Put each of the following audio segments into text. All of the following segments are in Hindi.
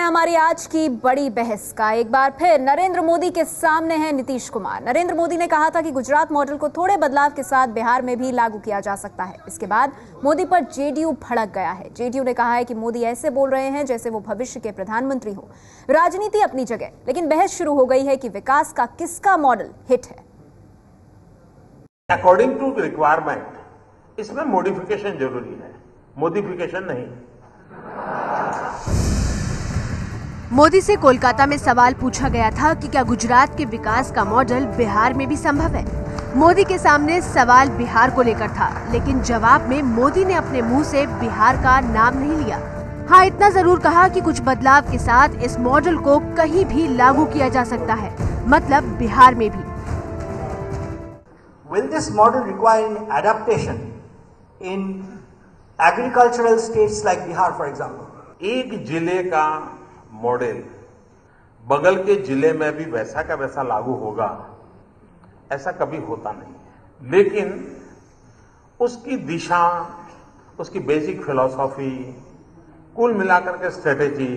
हमारी आज की बड़ी बहस का। एक बार फिर नरेंद्र मोदी के सामने है नीतीश कुमार। नरेंद्र मोदी ने कहा था कि गुजरात मॉडल को थोड़े बदलाव के साथ बिहार में भी लागू किया जा सकता है। इसके बाद मोदी पर जेडीयू भड़क गया है। जेडीयू ने कहा है कि मोदी ऐसे बोल रहे हैं जैसे वो भविष्य के प्रधानमंत्री हो। राजनीति अपनी जगह, लेकिन बहस शुरू हो गई है कि विकास का किसका मॉडल हिट है। अकॉर्डिंग टू रिक्वायरमेंट इसमें मॉडिफिकेशन जरूरी है, मॉडिफिकेशन नहीं। मोदी से कोलकाता में सवाल पूछा गया था कि क्या गुजरात के विकास का मॉडल बिहार में भी संभव है। मोदी के सामने सवाल बिहार को लेकर था, लेकिन जवाब में मोदी ने अपने मुंह से बिहार का नाम नहीं लिया। हाँ, इतना जरूर कहा कि कुछ बदलाव के साथ इस मॉडल को कहीं भी लागू किया जा सकता है, मतलब बिहार में भी। Will this model require any adaptation in agricultural states like Bihar, for example? एक जिले का मॉडल बगल के जिले में भी वैसा का वैसा लागू होगा, ऐसा कभी होता नहीं है। लेकिन उसकी दिशा, उसकी बेसिक फिलॉसफी, कुल मिलाकर के स्ट्रेटेजी,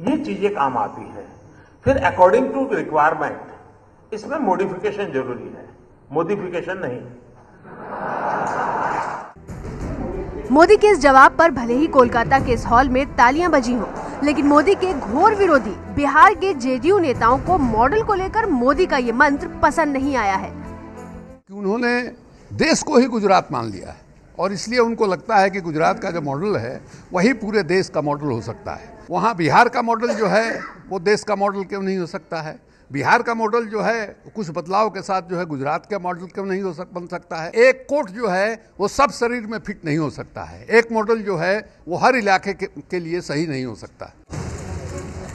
ये चीजें काम आती है। फिर अकॉर्डिंग टू रिक्वायरमेंट इसमें मॉडिफिकेशन जरूरी है, मॉडिफिकेशन नहीं। मोदी के इस जवाब पर भले ही कोलकाता के इस हॉल में तालियां बजी हों, लेकिन मोदी के घोर विरोधी बिहार के जेडीयू नेताओं को मॉडल को लेकर मोदी का ये मंत्र पसंद नहीं आया है। उन्होंने देश को ही गुजरात मान लिया है और इसलिए उनको लगता है कि गुजरात का जो मॉडल है वही पूरे देश का मॉडल हो सकता है। वहाँ बिहार का मॉडल जो है वो देश का मॉडल क्यों नहीं हो सकता है। बिहार का मॉडल जो है कुछ बदलाव के साथ जो है गुजरात का मॉडल क्यों नहीं बन सकता है। एक कोट जो है वो सब शरीर में फिट नहीं हो सकता है। एक मॉडल जो है वो हर इलाके के लिए सही नहीं हो सकता है।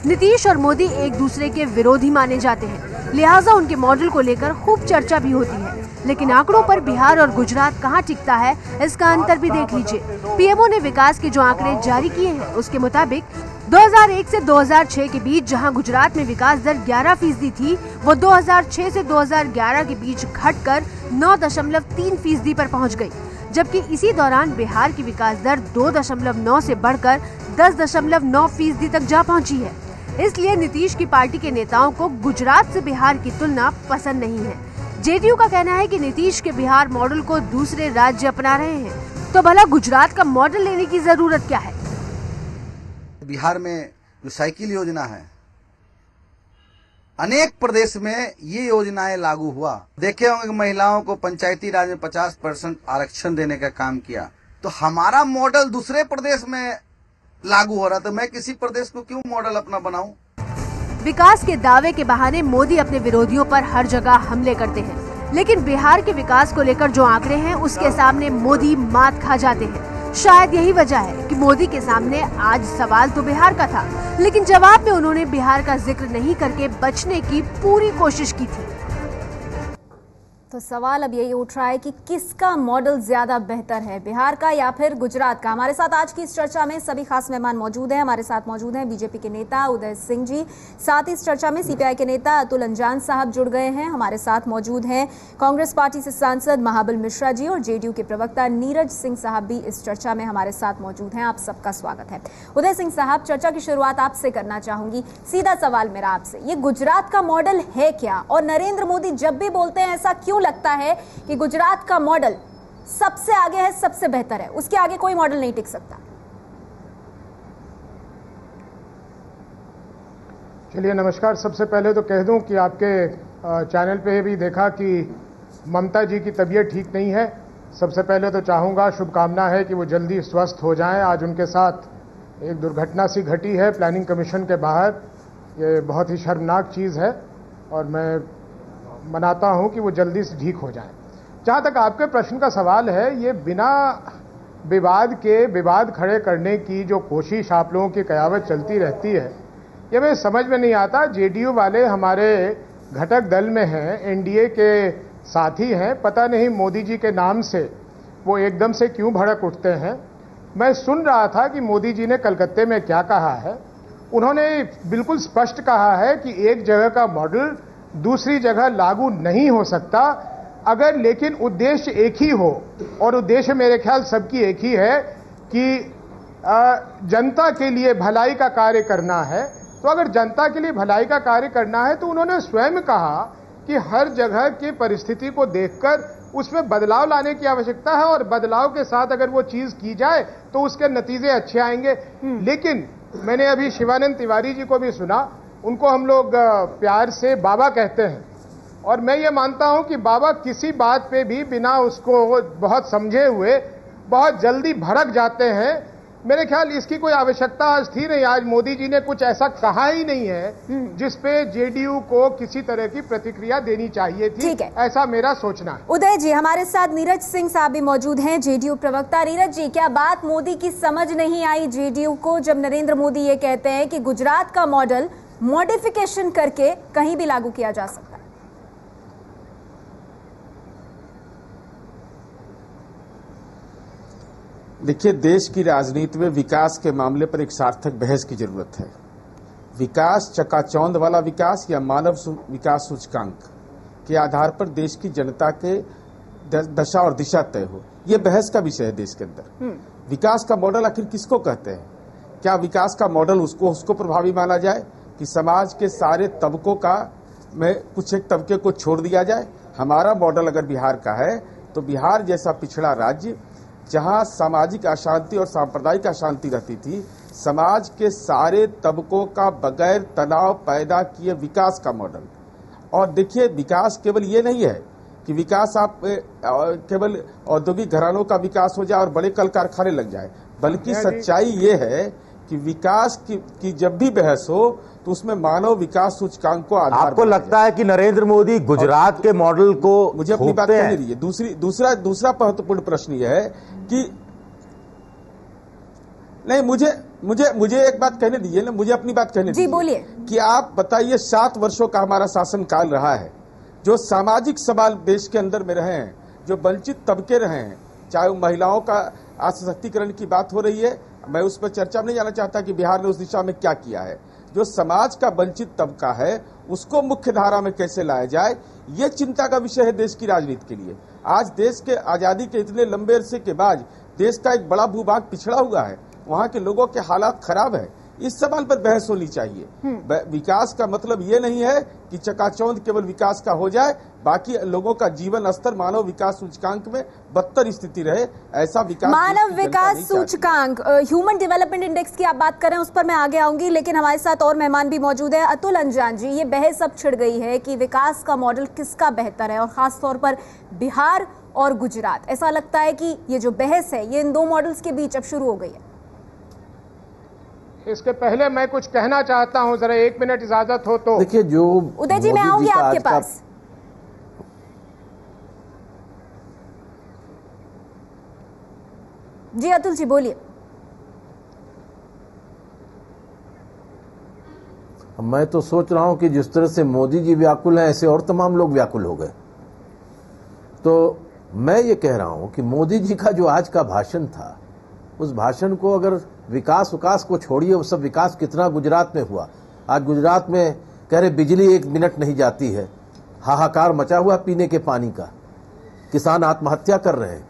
नीतीश और मोदी एक दूसरे के विरोधी माने जाते हैं, लिहाजा उनके मॉडल को लेकर खूब चर्चा भी होती है। लेकिन आंकड़ों पर बिहार और गुजरात कहां टिकता है, इसका अंतर भी देख लीजिए। पीएमओ ने विकास के जो आंकड़े जारी किए हैं उसके मुताबिक 2001 से 2006 के बीच जहां गुजरात में विकास दर 11% थी, वो 2006 से 2011 के बीच घटकर 9.3% पर पहुंच गई। जबकि इसी दौरान बिहार की विकास दर 2.9 से बढ़कर 10.9% तक जा पहुंची है। इसलिए नीतीश की पार्टी के नेताओं को गुजरात से बिहार की तुलना पसंद नहीं है। जेडीयू का कहना है कि नीतीश के बिहार मॉडल को दूसरे राज्य अपना रहे हैं, तो भला गुजरात का मॉडल लेने की जरूरत क्या है। बिहार में जो साइकिल योजना है, अनेक प्रदेश में ये योजनाएं लागू हुआ। देखे होंगे कि महिलाओं को पंचायती राज में 50% आरक्षण देने का काम किया। तो हमारा मॉडल दूसरे प्रदेश में लागू हो रहा, तो मैं किसी प्रदेश को क्यों मॉडल अपना बनाऊं। विकास के दावे के बहाने मोदी अपने विरोधियों पर हर जगह हमले करते हैं, लेकिन बिहार के विकास को लेकर जो आंकड़े हैं उसके सामने मोदी मात खा जाते हैं। शायद यही वजह है कि मोदी के सामने आज सवाल तो बिहार का था, लेकिन जवाब में उन्होंने बिहार का जिक्र नहीं करके बचने की पूरी कोशिश की थी। तो सवाल अब यही उठ रहा है कि किसका मॉडल ज्यादा बेहतर है, बिहार का या फिर गुजरात का। हमारे साथ आज की इस चर्चा में सभी खास मेहमान मौजूद हैं। हमारे साथ मौजूद हैं बीजेपी के नेता उदय सिंह जी, साथ ही इस चर्चा में सीपीआई के नेता अतुल अंजान साहब जुड़ गए हैं। हमारे साथ मौजूद हैं कांग्रेस पार्टी से सांसद महाबल मिश्रा जी और जेडीयू के प्रवक्ता नीरज सिंह साहब भी इस चर्चा में हमारे साथ मौजूद हैं। आप सबका स्वागत है। उदय सिंह साहब, चर्चा की शुरुआत आपसे करना चाहूंगी। सीधा सवाल मेरा आपसे, ये गुजरात का मॉडल है क्या, और नरेंद्र मोदी जब भी बोलते हैं ऐसा क्यों लगता है कि गुजरात का मॉडल सबसे आगे है, सबसे बेहतर है, उसके आगे कोई मॉडल नहीं टिक सकता। चलिए नमस्कार। सबसे पहले तो कह दूं कि आपके चैनल पे भी देखा कि ममता जी की तबीयत ठीक नहीं है। सबसे पहले तो चाहूंगा, शुभकामना है कि वो जल्दी स्वस्थ हो जाएं। आज उनके साथ एक दुर्घटना सी घटी है प्लानिंग कमीशन के बाहर। ये बहुत ही शर्मनाक चीज़ है और मैं मनाता हूं कि वो जल्दी से ठीक हो जाए। जहां तक आपके प्रश्न का सवाल है, ये बिना विवाद के विवाद खड़े करने की जो कोशिश आप लोगों की कयावत चलती रहती है, ये मैं समझ में नहीं आता। जेडीयू वाले हमारे घटक दल में हैं, एनडीए के साथी हैं, पता नहीं मोदी जी के नाम से वो एकदम से क्यों भड़क उठते हैं। मैं सुन रहा था कि मोदी जी ने कलकत्ते में क्या कहा है। उन्होंने बिल्कुल स्पष्ट कहा है कि एक जगह का मॉडल दूसरी जगह लागू नहीं हो सकता, अगर लेकिन उद्देश्य एक ही हो, और उद्देश्य मेरे ख्याल सबकी एक ही है कि जनता के लिए भलाई का कार्य करना है, तो अगर जनता के लिए भलाई का कार्य करना है तो उन्होंने स्वयं कहा कि हर जगह की परिस्थिति को देखकर उसमें बदलाव लाने की आवश्यकता है और बदलाव के साथ अगर वो चीज की जाए तो उसके नतीजे अच्छे आएंगे। लेकिन मैंने अभी शिवानंद तिवारी जी को भी सुना, उनको हम लोग प्यार से बाबा कहते हैं, और मैं ये मानता हूं कि बाबा किसी बात पे भी बिना उसको बहुत समझे हुए बहुत जल्दी भड़क जाते हैं। मेरे ख्याल इसकी कोई आवश्यकता आज थी नहीं। आज मोदी जी ने कुछ ऐसा कहा ही नहीं है जिसपे जेडीयू को किसी तरह की प्रतिक्रिया देनी चाहिए थी, ऐसा मेरा सोचना है। उदय जी, हमारे साथ नीरज सिंह साहब भी मौजूद हैं, जेडीयू प्रवक्ता। नीरज जी, क्या बात मोदी की समझ नहीं आई जेडीयू को जब नरेंद्र मोदी ये कहते हैं कि गुजरात का मॉडल मॉडिफिकेशन करके कहीं भी लागू किया जा सकता है? देखिए, देश की राजनीति में विकास के मामले पर एक सार्थक बहस की जरूरत है। विकास चकाचौंध वाला विकास या मानव विकास सूचकांक के आधार पर देश की जनता के दशा और दिशा तय हो, यह बहस का विषय है देश के अंदर। विकास का मॉडल आखिर किसको कहते हैं? क्या विकास का मॉडल उसको प्रभावी माना जाए कि समाज के सारे तबकों का में कुछ एक तबके को छोड़ दिया जाए? हमारा मॉडल अगर बिहार का है तो बिहार जैसा पिछड़ा राज्य जहां सामाजिक अशांति और सांप्रदायिक अशांति रहती थी, समाज के सारे तबकों का बगैर तनाव पैदा किए विकास का मॉडल। और देखिए, विकास केवल ये नहीं है कि विकास आप केवल औद्योगिक घरानों का विकास हो जाए और बड़े कल कारखाने लग जाए, बल्कि सच्चाई ये है कि विकास की जब भी बहस हो तो उसमें मानव विकास सूचकांक को आधार। आपको लगता है कि नरेंद्र मोदी गुजरात के मॉडल को मुझे अपनी बात कहने दीजिए। दूसरा महत्वपूर्ण प्रश्न यह है कि नहीं, मुझे एक बात कहने दीजिए ना, मुझे अपनी बात कहने दीजिए। जी बोलिए। कि आप बताइए, 7 वर्षों का हमारा शासन काल रहा है, जो सामाजिक सवाल देश के अंदर में रहे हैं, जो वंचित तबके रहे हैं, चाहे वो महिलाओं का सशक्तिकरण की बात हो रही है, मैं उस पर चर्चा में नहीं जाना चाहता कि बिहार ने उस दिशा में क्या किया है। जो समाज का वंचित तबका है उसको मुख्य धारा में कैसे लाया जाए, ये चिंता का विषय है देश की राजनीति के लिए। आज देश के आजादी के इतने लंबे अरसे के बाद देश का एक बड़ा भूभाग पिछड़ा हुआ है, वहां के लोगों के हालात खराब है। इस सवाल पर बहस होनी चाहिए। विकास का मतलब ये नहीं है कि चकाचौंध केवल विकास का हो जाए, बाकी लोगों का जीवन स्तर मानव विकास सूचकांक में बदतर स्थिति रहे, ऐसा विकास। मानव विकास सूचकांक, ह्यूमन डेवलपमेंट इंडेक्स की आप बात करें, उस पर मैं आगे आऊंगी, लेकिन हमारे साथ और मेहमान भी मौजूद है। अतुल अंजान जी, ये बहस अब छिड़ गई है कि विकास का मॉडल किसका बेहतर है, और खासतौर पर बिहार और गुजरात। ऐसा लगता है कि ये जो बहस है ये इन दो मॉडल्स के बीच अब शुरू हो गई है। इसके पहले मैं कुछ कहना चाहता हूं, जरा 1 मिनट इजाजत हो तो। देखिए, जो उदय जी, मैं आऊंगी आपके पास। जी अतुल जी बोलिए। मैं तो सोच रहा हूं कि जिस तरह से मोदी जी व्याकुल हैं, ऐसे और तमाम लोग व्याकुल हो गए। तो मैं ये कह रहा हूं कि मोदी जी का जो आज का भाषण था, उस भाषण को अगर विकास को छोड़िए, वो सब विकास कितना गुजरात में हुआ। आज गुजरात में कह रहे बिजली 1 मिनट नहीं जाती है, हाहाकार मचा हुआ पीने के पानी का, किसान आत्महत्या कर रहे हैं,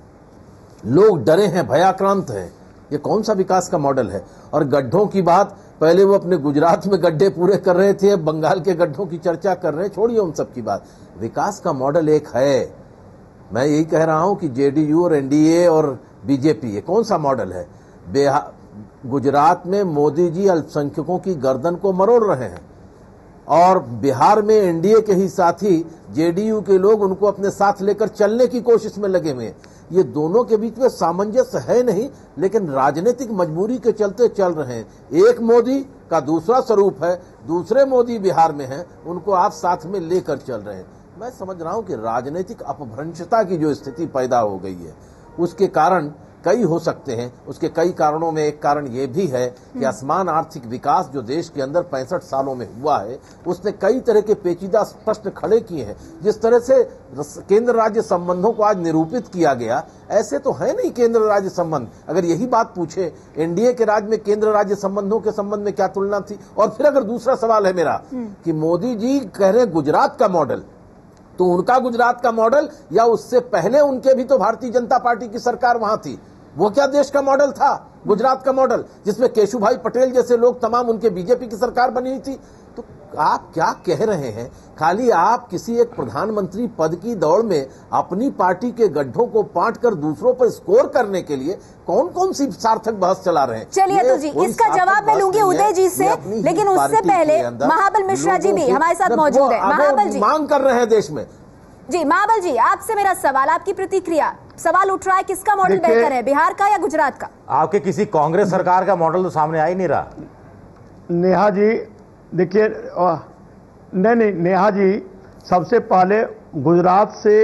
लोग डरे हैं, भयाक्रांत हैं। ये कौन सा विकास का मॉडल है? और गड्ढों की बात, पहले वो अपने गुजरात में गड्ढे पूरे कर रहे थे, बंगाल के गड्ढों की चर्चा कर रहे हैं। छोड़िए उन सब की बात, विकास का मॉडल एक है। मैं यही कह रहा हूं कि जेडीयू और एनडीए और बीजेपी, ये कौन सा मॉडल है? गुजरात में मोदी जी अल्पसंख्यकों की गर्दन को मरोड़ रहे हैं, और बिहार में एनडीए के ही साथी जेडीयू के लोग उनको अपने साथ लेकर चलने की कोशिश में लगे हुए हैं। ये दोनों के बीच में सामंजस्य है नहीं, लेकिन राजनीतिक मजबूरी के चलते चल रहे हैं। एक मोदी का दूसरा स्वरूप है, दूसरे मोदी बिहार में हैं, उनको आप साथ में लेकर चल रहे हैं। मैं समझ रहा हूं कि राजनीतिक अपभ्रंशता की जो स्थिति पैदा हो गई है, उसके कारण कई हो सकते हैं। उसके कई कारणों में एक कारण ये भी है कि असमान आर्थिक विकास जो देश के अंदर 65 सालों में हुआ है, उसने कई तरह के पेचीदा प्रश्न खड़े किए हैं। जिस तरह से केंद्र राज्य संबंधों को आज निरूपित किया गया, ऐसे तो है नहीं केंद्र राज्य संबंध। अगर यही बात पूछे, एनडीए के राज्य में केंद्र राज्य संबंधों के संबंध में क्या तुलना थी? और फिर अगर दूसरा सवाल है मेरा कि मोदी जी कह रहे गुजरात का मॉडल, तो उनका गुजरात का मॉडल या उससे पहले उनके भी तो भारतीय जनता पार्टी की सरकार वहां थी, वो क्या देश का मॉडल था? गुजरात का मॉडल जिसमें केशुभाई पटेल जैसे लोग तमाम उनके बीजेपी की सरकार बनी हुई थी। तो आप क्या कह रहे हैं? खाली आप किसी एक प्रधानमंत्री पद की दौड़ में अपनी पार्टी के गड्ढों को पाट कर दूसरों पर स्कोर करने के लिए कौन कौन सी सार्थक बहस चला रहे हैं? चलिए तो जी, इसका जवाब मैं लूंगी उदय जी से, लेकिन उससे पहले महाबल मिश्रा जी भी हमारे साथ मौजूद है। महाबल जी मांग कर रहे हैं देश में। जी महाबल जी, आपसे मेरा सवाल, आपकी प्रतिक्रिया। सवाल उठ रहा है किसका मॉडल बेहतर है, बिहार का या गुजरात का? आपके किसी कांग्रेस सरकार का मॉडल तो सामने आ ही नहीं रहा। नेहा जी देखिए, नहीं नेहा जी, सबसे पहले गुजरात से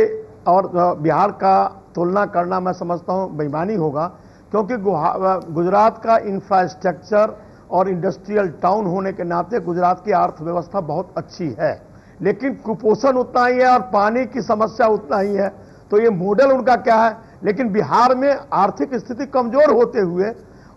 और बिहार का तुलना करना मैं समझता हूं बेईमानी होगा, क्योंकि गुजरात का इंफ्रास्ट्रक्चर और इंडस्ट्रियल टाउन होने के नाते गुजरात की अर्थव्यवस्था बहुत अच्छी है, लेकिन कुपोषण उतना ही है और पानी की समस्या उतना ही है। तो ये मॉडल उनका क्या है? लेकिन बिहार में आर्थिक स्थिति कमजोर होते हुए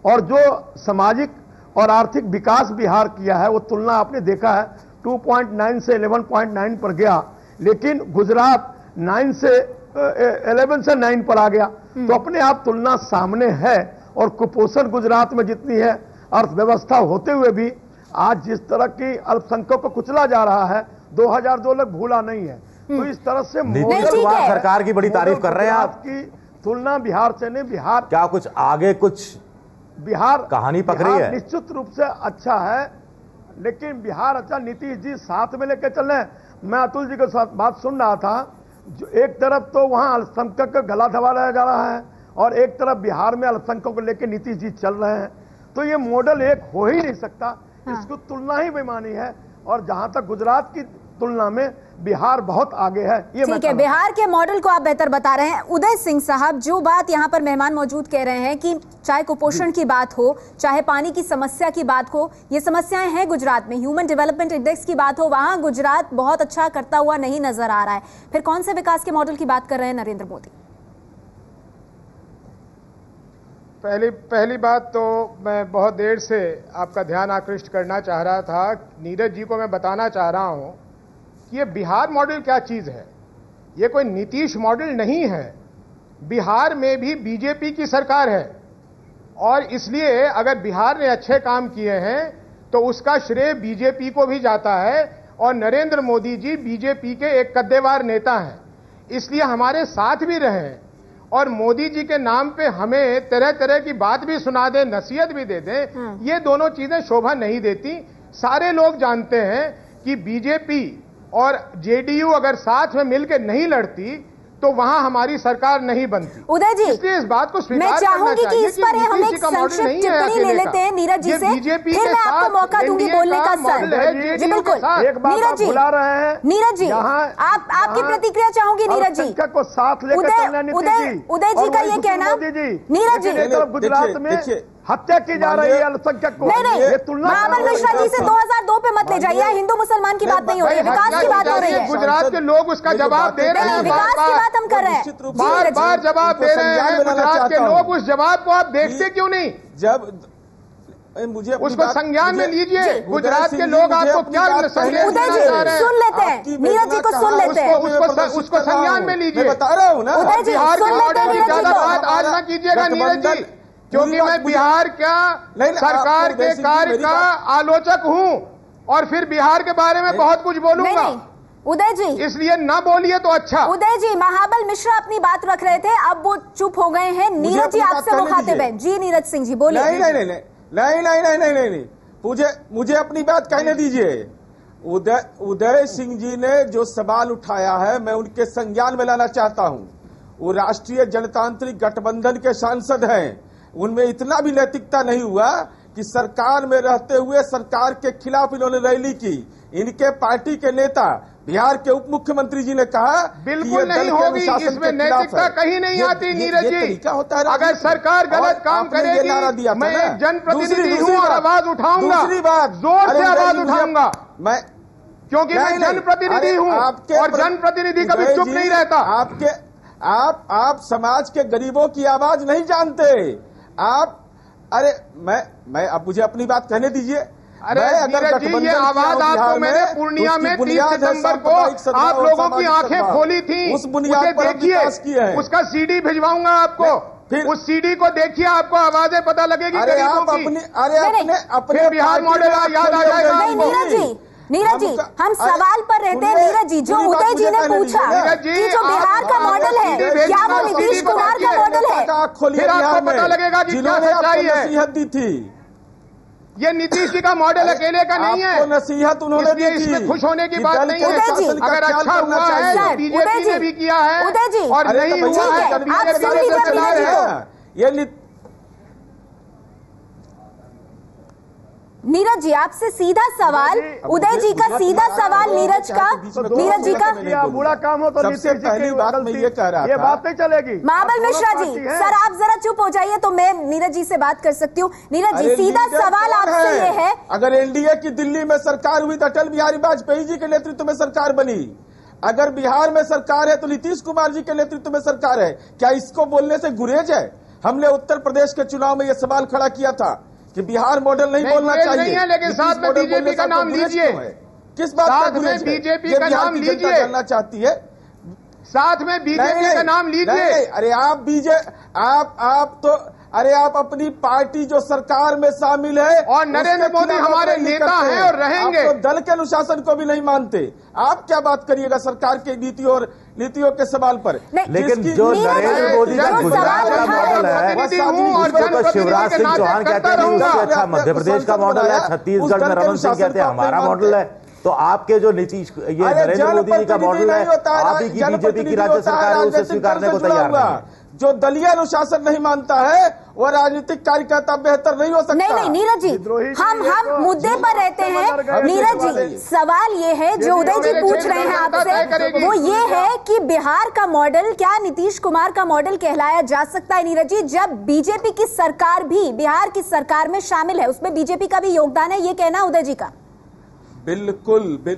और जो सामाजिक और आर्थिक विकास बिहार किया है वो तुलना आपने देखा है 2.9 से 11.9 पर गया, लेकिन गुजरात 9 से 11 से 9 पर आ गया। तो अपने आप तुलना सामने है। और कुपोषण गुजरात में जितनी है, अर्थव्यवस्था होते हुए भी आज जिस तरह की अल्पसंख्यकों को कुचला जा रहा है, 2002 तक भूला नहीं है। तो इस तरह से सरकार की बड़ी तारीफ कर रहे हैं आप की तुलना बिहार से नहीं। बिहार क्या कुछ आगे कुछ बिहार कहानी पकड़ी है? निश्चित रूप से अच्छा है, लेकिन बिहार अच्छा, नीतीश जी साथ में लेकर चल रहे हैं। मैं अतुल जी के साथ बात सुन रहा था, जो एक तरफ तो वहां अल्पसंख्यक का गला दबाया जा रहा है और एक तरफ बिहार में अल्पसंख्यकों को लेकर नीतीश जी चल रहे हैं। तो ये मॉडल एक हो ही नहीं सकता, इसको तुलना ही बेईमानी है। और जहां तक गुजरात की तुलना में बिहार बहुत आगे है। ये ठीक है, बिहार के मॉडल को आप बेहतर बता रहे हैं। उदय सिंह साहब, जो बात यहाँ पर मेहमान मौजूद कह रहे हैं कि चाहे कुपोषण की बात हो, चाहे पानी की समस्या की बात हो, ये समस्याएं हैं गुजरात में। ह्यूमन डेवलपमेंट इंडेक्स की बात हो, वहां गुजरात बहुत अच्छा करता हुआ नहीं नजर आ रहा है। फिर कौन से विकास के मॉडल की बात कर रहे हैं नरेंद्र मोदी? पहली बात तो मैं बहुत देर से आपका ध्यान आकृष्ट करना चाह रहा था, नीरज जी को मैं बताना चाह रहा हूं कि ये बिहार मॉडल क्या चीज है। ये कोई नीतीश मॉडल नहीं है। बिहार में भी बीजेपी की सरकार है और इसलिए अगर बिहार ने अच्छे काम किए हैं तो उसका श्रेय बीजेपी को भी जाता है। और नरेंद्र मोदी जी बीजेपी के एक कद्देवार नेता हैं, इसलिए हमारे साथ भी रहे। और मोदी जी के नाम पे हमें तरह तरह की बात भी सुना दें, नसीहत भी दे दें, ये दोनों चीजें शोभा नहीं देती। सारे लोग जानते हैं कि बीजेपी और जेडीयू अगर साथ में मिलकर नहीं लड़ती तो वहां हमारी सरकार नहीं बनती। उदय जी, इसलिए इस बात को स्वीकार मैं चाहूंगी कि इस पर हम एक संक्षिप्त टिप्पणी ले लेते हैं नीरज जी से, फिर मैं आपको मौका दूंगी बोलने का। सर जी बिल्कुल, नीरज जी, नीरज जी आपकी प्रतिक्रिया चाहूंगी। नीरज जी को साथ लेकर उदय जी का ये कहना, नीरज जी गुजरात में हत्या की जा रही है अल्पसंख्यक को। नहीं, महाबल मिश्रा जी से 2002 पे मत ले जाइए। हिंदू मुसलमान की बात नहीं हो रही है, विकास की बात हो रही है। गुजरात के लोग उसका जवाब दे रहे हैं, विकास की बात हम कर रहे हैं, बार बार जवाब दे रहे हैं गुजरात के लोग। उस जवाब को आप देखते क्यों नहीं? जब मुझे उसको संज्ञान में लीजिए। गुजरात के लोग आपको क्या उदय जी सुन लेते हैं, नीरज जी को सुन लेते हैं, उसको संज्ञान में लीजिए। बता रहा हूँ ना, उदय जी सुन लेते हैं। ज्यादा बात आज ना कीजिएगा नीरज जी, क्योंकि मैं बिहार का सरकार के कार्य का आलोचक हूं और फिर बिहार के बारे में बहुत कुछ बोलूंगा। उदय जी इसलिए ना बोलिए तो अच्छा। उदय जी, महाबल मिश्रा अपनी बात रख रहे थे, अब वो चुप हो गए हैं। नीरज जी आपसे मुखातिब है। जी नीरज सिंह जी बोलिए। नहीं, मुझे अपनी बात कहने दीजिए। उदय सिंह जी ने जो सवाल उठाया है मैं उनके संज्ञान में लाना चाहता हूं। वो राष्ट्रीय जनतांत्रिक गठबंधन के सांसद हैं, उनमें इतना भी नैतिकता नहीं हुआ कि सरकार में रहते हुए सरकार के खिलाफ इन्होंने रैली की। इनके पार्टी के नेता बिहार के उप मुख्यमंत्री जी ने कहा बिल्कुल नहीं होगी, इसमें नैतिकता कहीं नहीं आती। नीरज जी, अगर सरकार गलत काम करेगी, मैं एक जनप्रतिनिधि हूं और आवाज उठाऊंगा, दूसरी बात जोर से आवाज उठाऊंगा, मैं क्योंकि मैं जनप्रतिनिधि हूं और जनप्रतिनिधि कभी चुप नहीं रहता। आप समाज के गरीबों की आवाज नहीं जानते। अरे मैं अब मुझे अपनी बात कहने दीजिए। अरे नीरज जी, ये आवाज आपको मैंने पूर्णिया में 30 सितंबर को आप लोगों की आंखें खोली थी, उसे देखिए, उसका सीडी भिजवाऊंगा आपको। उस सीडी को देखिए, आपको आवाजें पता लगेगी अरे गरीबों आप की। अपने फिर बिहार मॉडल याद आ जाएगा। नहीं नीरज जी हम सवाल पर रहते हैं। नीरज जी, जो उदय जी ने पूछा कि जो बिहार का मॉडल है क्या वो नीतीश कुमार का मॉडल है? फिर आपको पता लगेगा कि क्या सच्चाई है। नसीहत दी थी, ये नीतीश जी का मॉडल अकेले का नहीं है, नसीहत उन्होंने दी थी। इसमें खुश होने की बात नहीं है। अगर अच्छा हुआ है तो बीजेपी ने भी किया है, और नहीं हुआ है तो बीजेपी ने चला है। नीरज जी आपसे सीधा सवाल, उदय जी का सीधा सवाल नीरज जी का बुरा काम हो तो सबसे पहली बात मैं ये कह रहा था, ये बात नहीं चलेगी। महाबल मिश्रा जी, सर आप जरा चुप हो जाइए तो मैं नीरज जी से बात कर सकती हूँ। नीरज जी सीधा सवाल आपसे ये है, अगर एनडीए की दिल्ली में सरकार हुई तो अटल बिहारी वाजपेयी जी के नेतृत्व में सरकार बनी, अगर बिहार में सरकार है तो नीतीश कुमार जी के नेतृत्व में सरकार है। क्या इसको बोलने से गुरेज है? हमने उत्तर प्रदेश के चुनाव में यह सवाल खड़ा किया था कि बिहार मॉडल नहीं बोलना चाहिए, नहीं है, लेकिन साथ में बीजेपी का नाम लीजिए। किस बात का गुरेज? बीजेपी का नाम लीजिए, जानना चाहती है। साथ में बीजेपी का नाम लीजिए। अरे आप अपनी पार्टी जो सरकार में शामिल है और नरेंद्र मोदी हमारे नेता हैं और रहेंगे, आप तो दल के अनुशासन को भी नहीं मानते। आप क्या बात करिएगा सरकार की नीतियों के सवाल पर? लेकिन जो नरेंद्र मोदी का गुजरात का मॉडल है उसको तो शिवराज सिंह चौहान कहते हैं उससे अच्छा मध्य प्रदेश का मॉडल है, छत्तीसगढ़ में रमन सिंह कहते हैं हमारा मॉडल है। तो आपके जो नीतीश ये नरेंद्र मोदी जी का मॉडल है, आप ही की बीजेपी की राज्य सरकार है उसे स्वीकारने को तैयार नहीं। जो दलीय अनुशासन नहीं मानता है वो राजनीतिक कार्यकर्ता बेहतर नहीं हो सकता। नहीं नीरज जी, हम मुद्दे पर रहते हैं। नीरज जी सवाल ये है जो उदय जी पूछ रहे हैं आपसे, वो ये है कि बिहार का मॉडल क्या नीतीश कुमार का मॉडल कहलाया जा सकता है? नीरज जी, जब बीजेपी की सरकार भी बिहार की सरकार में शामिल है, उसमें बीजेपी का भी योगदान है, ये कहना उदय जी का? बिल्कुल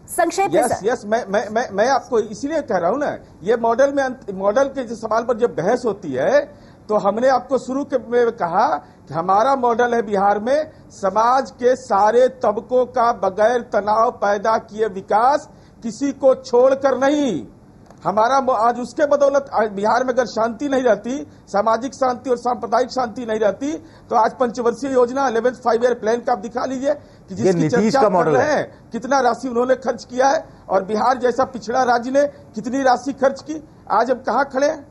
संक्षेप में सर। यस मैं आपको इसीलिए कह रहा हूं ना, ये मॉडल के जो सवाल पर जब बहस होती है तो हमने आपको शुरू में कहा कि हमारा मॉडल है बिहार में समाज के सारे तबकों का बगैर तनाव पैदा किए विकास, किसी को छोड़कर नहीं। हमारा आज उसके बदौलत बिहार में अगर शांति नहीं रहती, सामाजिक शांति और सांप्रदायिक शांति नहीं रहती, तो आज पंचवर्षीय योजना 11th 5-year प्लान का आप दिखा लीजिए कि जिसकी चर्चा कर रहे हैं, कितना राशि उन्होंने खर्च किया है और बिहार जैसा पिछड़ा राज्य ने कितनी राशि खर्च की। आज हम कहाँ खड़े हैं?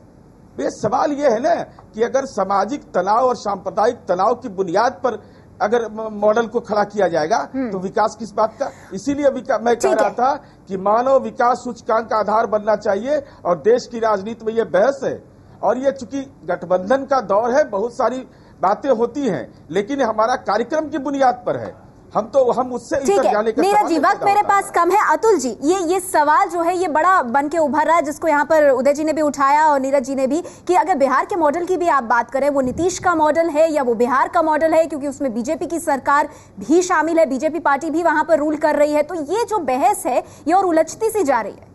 ये सवाल ये है ना कि अगर सामाजिक तनाव और सांप्रदायिक तनाव की बुनियाद पर अगर मॉडल को खड़ा किया जाएगा तो विकास किस बात का? इसीलिए मैं कह रहा था कि मानव विकास सूचकांक का आधार बनना चाहिए और देश की राजनीति में ये बहस है। और ये चूंकि गठबंधन का दौर है, बहुत सारी बातें होती हैं, लेकिन हमारा कार्यक्रम की बुनियाद पर है। हम उससे इतर जाने का नीरज जी, वक्त मेरे पास कम है। अतुल जी, ये सवाल जो है ये बड़ा बन के उभर रहा है, जिसको यहाँ पर उदय जी ने भी उठाया और नीरज जी ने भी, कि अगर बिहार के मॉडल की भी आप बात करें, वो नीतीश का मॉडल है या वो बिहार का मॉडल है, क्योंकि उसमें बीजेपी की सरकार भी शामिल है, बीजेपी पार्टी भी वहां पर रूल कर रही है। तो ये जो बहस है ये और उलझती सी जा रही है।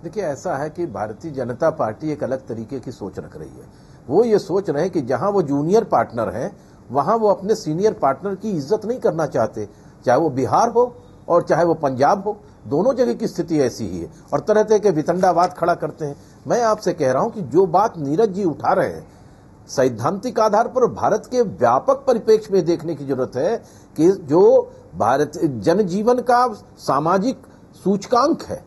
देखिए, ऐसा है कि भारतीय जनता पार्टी एक अलग तरीके की सोच रख रही है। वो ये सोच रहे हैं कि जहां वो जूनियर पार्टनर हैं वहां वो अपने सीनियर पार्टनर की इज्जत नहीं करना चाहते, चाहे वो बिहार हो और चाहे वो पंजाब हो, दोनों जगह की स्थिति ऐसी ही है और तरह तरह के वितंडावाद खड़ा करते हैं। मैं आपसे कह रहा हूं कि जो बात नीरज जी उठा रहे हैं, सैद्धांतिक आधार पर भारत के व्यापक परिप्रेक्ष्य में देखने की जरूरत है कि जो भारत जनजीवन का सामाजिक सूचकांक है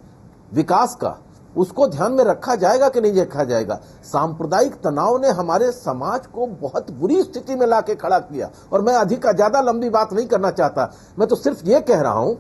विकास का, उसको ध्यान में रखा जाएगा कि नहीं रखा जाएगा। सांप्रदायिक तनाव ने हमारे समाज को बहुत बुरी स्थिति में लाके खड़ा किया। और मैं ज्यादा लंबी बात नहीं करना चाहता, मैं तो सिर्फ ये कह रहा हूं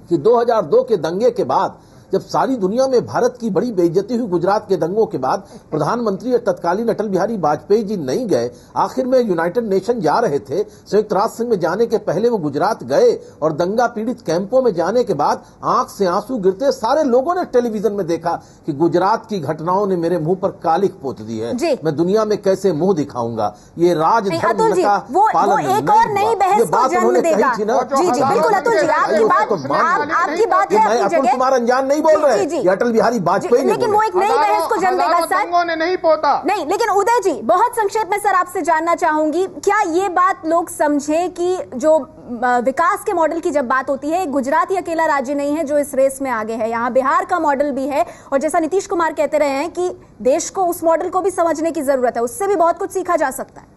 कि 2002 के दंगे के बाद जब सारी दुनिया में भारत की बड़ी बेइज्जती हुई, गुजरात के दंगों के बाद प्रधानमंत्री तत्कालीन अटल बिहारी वाजपेयी जी नहीं गए। आखिर में यूनाइटेड नेशन जा रहे थे, संयुक्त राष्ट्र संघ में जाने के पहले वो गुजरात गए और दंगा पीड़ित कैंपों में जाने के बाद आंख से आंसू गिरते सारे लोगों ने टेलीविजन में देखा कि गुजरात की घटनाओं ने मेरे मुंह पर कालिख पोत दी है, मैं दुनिया में कैसे मुंह दिखाऊंगा। ये राजधर्म का पालन एक और नई बहस को जन्म देगा। जी बिल्कुल अतुल जी, आपकी बात है, अतुल कुमार अनजान नहीं बोल रहे हैं, अटल बिहारी वाजपेयी ने, लेकिन वो एक नई बहस को जन्म देगा सर। ने नहीं पोता नहीं, लेकिन उदय जी बहुत संक्षेप में सर आपसे जानना चाहूंगी, क्या ये बात लोग समझे कि जो विकास के मॉडल की जब बात होती है, गुजरात ही अकेला राज्य नहीं है जो इस रेस में आगे है, यहाँ बिहार का मॉडल भी है। और जैसा नीतीश कुमार कहते रहे हैं कि देश को उस मॉडल को भी समझने की जरूरत है, उससे भी बहुत कुछ सीखा जा सकता है।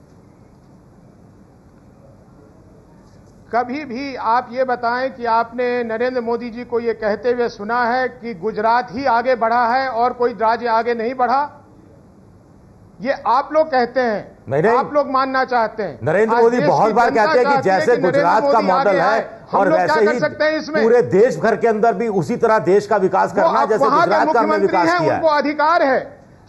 कभी भी आप ये बताएं कि आपने नरेंद्र मोदी जी को ये कहते हुए सुना है कि गुजरात ही आगे बढ़ा है और कोई राज्य आगे नहीं बढ़ा? ये आप लोग कहते हैं, नहीं, आप लोग मानना चाहते हैं। नरेंद्र मोदी बहुत बार कहते हैं कि जैसे गुजरात का मॉडल है और वैसे ही पूरे देश भर के अंदर भी उसी तरह देश का विकास करना जैसे गुजरात का हमने विकास किया है। उनको अधिकार है।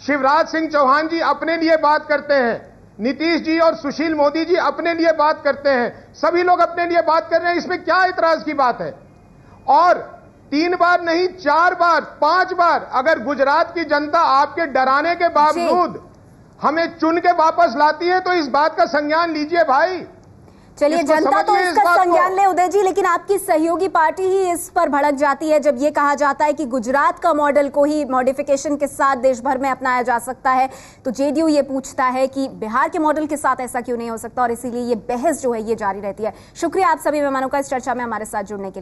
शिवराज सिंह चौहान जी अपने लिए बात करते हैं, नीतीश जी और सुशील मोदी जी अपने लिए बात करते हैं, सभी लोग अपने लिए बात कर रहे हैं, इसमें क्या इतराज की बात है? और 3 बार नहीं 4 बार 5 बार अगर गुजरात की जनता आपके डराने के बावजूद हमें चुन के वापस लाती है तो इस बात का संज्ञान लीजिए भाई। चलिए, जनता तो इसका संज्ञान ले उदय जी, लेकिन आपकी सहयोगी पार्टी ही इस पर भड़क जाती है जब ये कहा जाता है कि गुजरात का मॉडल को ही मॉडिफिकेशन के साथ देश भर में अपनाया जा सकता है। तो जेडीयू ये पूछता है कि बिहार के मॉडल के साथ ऐसा क्यों नहीं हो सकता, और इसीलिए ये बहस जो है ये जारी रहती है। शुक्रिया आप सभी मेहमानों का इस चर्चा में हमारे साथ जुड़ने के लिए।